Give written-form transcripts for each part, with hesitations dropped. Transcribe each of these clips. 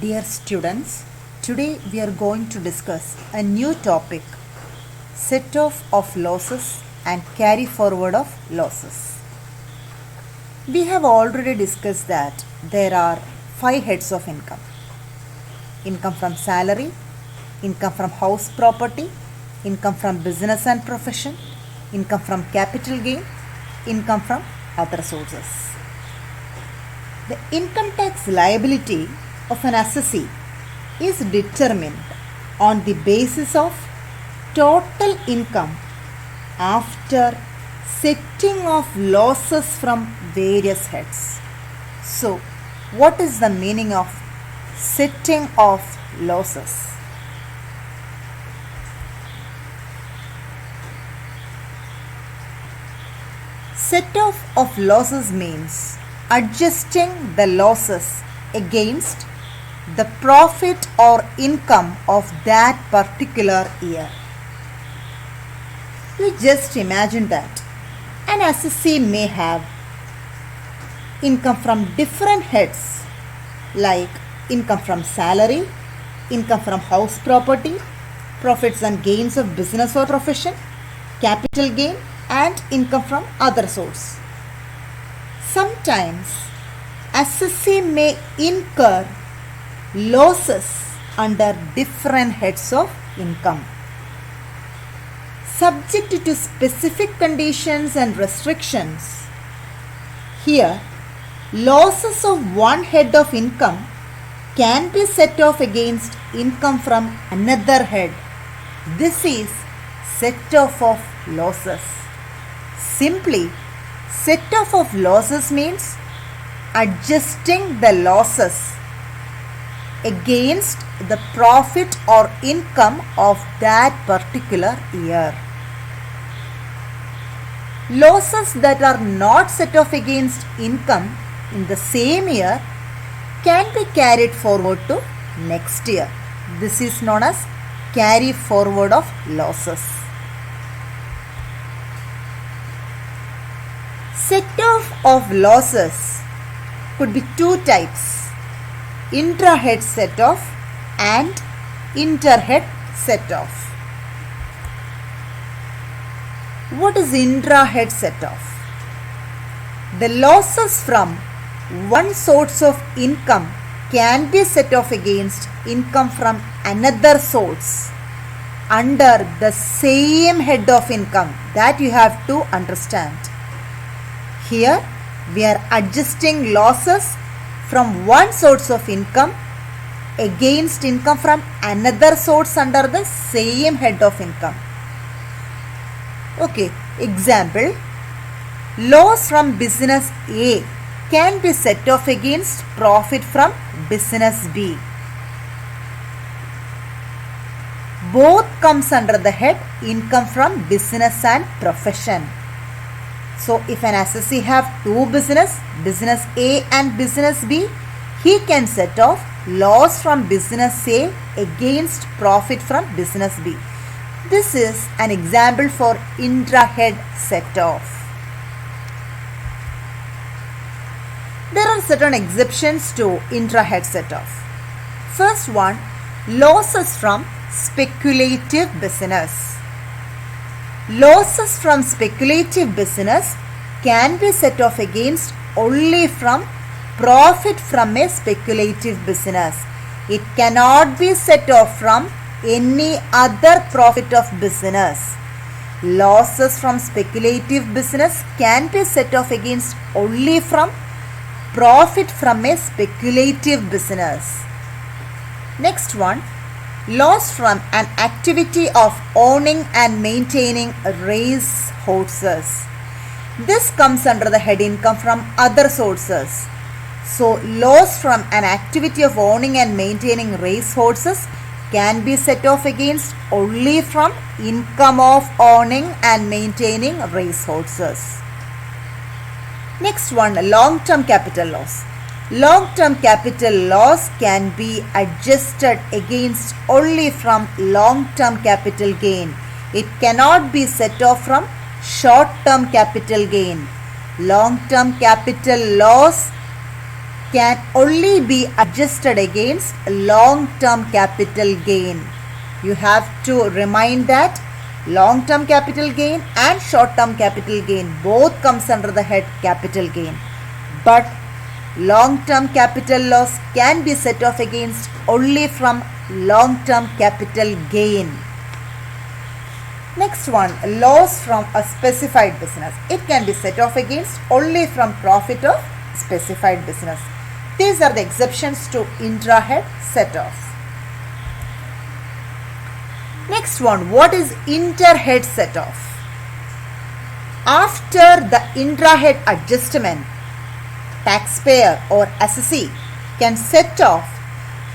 Dear students, today we are going to discuss a new topic, set off of losses and carry forward of losses. We have already discussed that there are 5 heads of income. Income from salary, income from house property, income from business and profession, income from capital gain, income from other sources. The income tax liability of an assessee is determined on the basis of total income after setting off losses from various heads. So, what is the meaning of setting off losses? Set off of losses means adjusting the losses against the profit or income of that particular year. You just imagine that an assessee may have income from different heads like income from salary, income from house property, profits and gains of business or profession, capital gain and income from other source. Sometimes assessee may incur losses under different heads of income. Subject to specific conditions and restrictions. Here, losses of one head of income can be set off against income from another head. This is set off of losses. Simply, set off of losses means adjusting the losses against the profit or income of that particular year. Losses that are not set off against income in the same year can be carried forward to next year. This is known as carry forward of losses. Set off of losses could be two types: intra-head set off and inter-head set off. What is intra-head set off? The losses from one source of income can be set off against income from another source under the same head of income. That you have to understand. Here we are adjusting losses from one source of income against income from another source under the same head of income. Okay, example, loss from business A can be set off against profit from business B. Both comes under the head income from business and profession. So, if an assessee have two business A and business B, he can set off loss from business A against profit from business B. This is an example for intra-head set off. There are certain exceptions to intra-head set off. First one, losses from speculative business. Losses from speculative business can be set off against only from profit from a speculative business. It cannot be set off from any other profit of business. Losses from speculative business can be set off against only from profit from a speculative business. Next one, loss from an activity of owning and maintaining race horses. This comes under the head income from other sources. So, loss from an activity of owning and maintaining race horses can be set off against only from income of owning and maintaining race horses. Next one, long-term capital loss. Long-term capital loss can be adjusted against only from long-term capital gain. It cannot be set off from short-term capital gain. Long-term capital loss can only be adjusted against long-term capital gain. You have to remind that long-term capital gain and short-term capital gain both comes under the head capital gain. But long-term capital loss can be set off against only from long-term capital gain. Next one, loss from a specified business. It can be set off against only from profit of specified business. These are the exceptions to intra-head set-off. Next one, what is inter-head set-off? After the intra-head adjustment, taxpayer or assessee can set off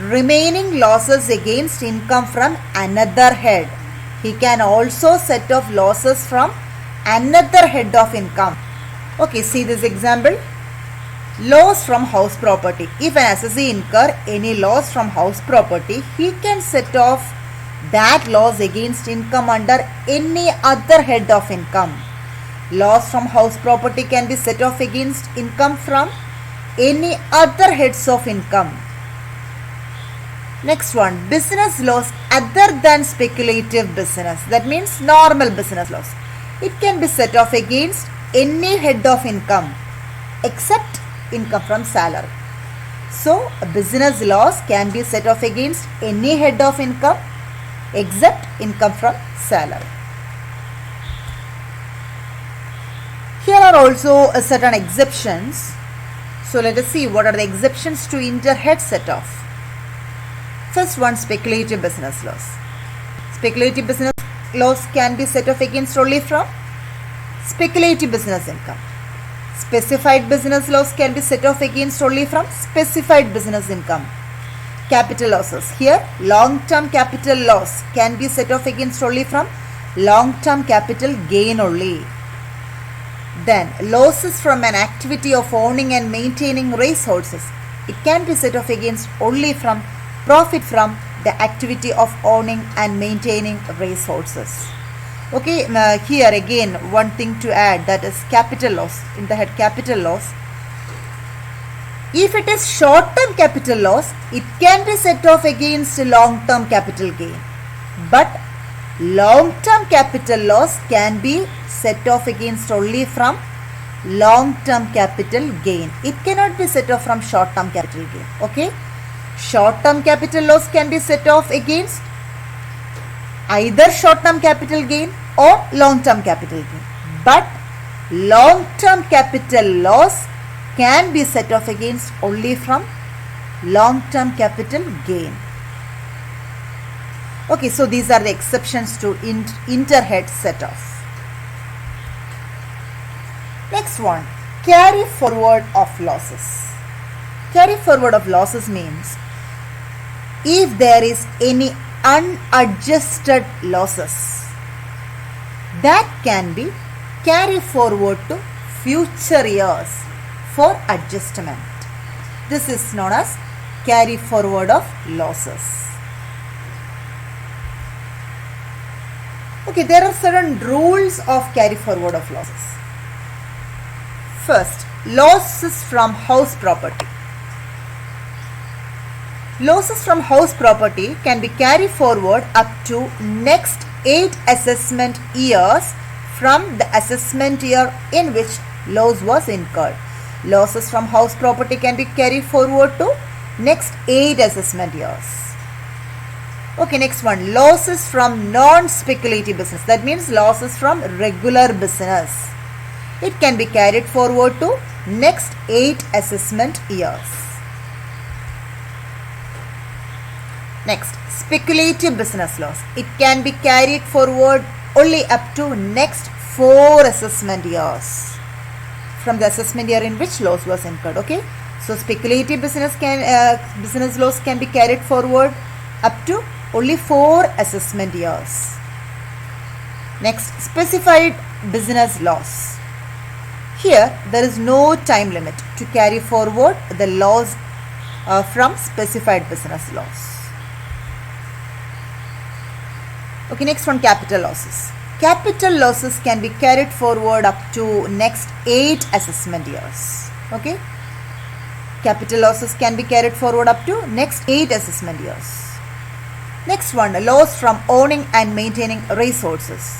remaining losses against income from another head. He can also set off losses from another head of income. Okay, see this example. Loss from house property. If an assessee incur any loss from house property, he can set off that loss against income under any other head of income. Loss from house property can be set off against income from any other heads of income. Next one, business loss other than speculative business. That means normal business loss. It can be set off against any head of income except income from salary. So, a business loss can be set off against any head of income except income from salary. Here are also certain exceptions. So, let us see what are the exceptions to inter-head set-off. First one, speculative business loss. Speculative business loss can be set off against only from speculative business income. Specified business loss can be set off against only from specified business income. Capital losses. Here, long-term capital loss can be set off against only from long-term capital gain only. Then, losses from an activity of owning and maintaining racehorses. It can be set off against only from profit from the activity of owning and maintaining racehorses. Okay, here again one thing to add, that is capital loss. In the head capital loss, if it is short-term capital loss, it can be set off against long-term capital gain. But long-term capital loss can be set off against only from long-term capital gain. It cannot be set off from short-term capital gain. Okay, short-term capital loss can be set off against either short-term capital gain or long-term capital gain. But long-term capital loss can be set off against only from long-term capital gain. Okay, so these are the exceptions to inter-head set-off. Next one, carry forward of losses. Carry forward of losses means if there is any unadjusted losses that can be carried forward to future years for adjustment. This is known as carry forward of losses. Okay, there are certain rules of carry forward of losses. First, losses from house property. Losses from house property can be carried forward up to next 8 assessment years from the assessment year in which loss was incurred. Losses from house property can be carried forward to next 8 assessment years. Okay, next one, losses from non-speculative business. That means losses from regular business. It can be carried forward to next 8 assessment years. Next, speculative business loss. It can be carried forward only up to next 4 assessment years from the assessment year in which loss was incurred. Okay, so speculative business loss can be carried forward up to only 4 assessment years. Next, specified business loss. Here, there is no time limit to carry forward the loss from specified business loss. Okay, next one, capital losses. Capital losses can be carried forward up to next 8 assessment years. Okay, Capital losses can be carried forward up to next 8 assessment years. Next one, loss from owning and maintaining racehorses.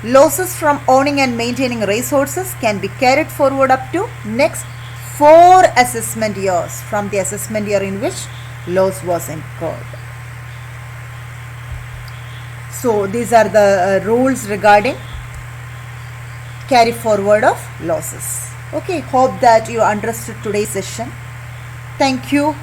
Losses from owning and maintaining racehorses can be carried forward up to next 4 assessment years from the assessment year in which loss was incurred. So these are the rules regarding carry forward of losses. Okay, hope that you understood today's session. Thank you.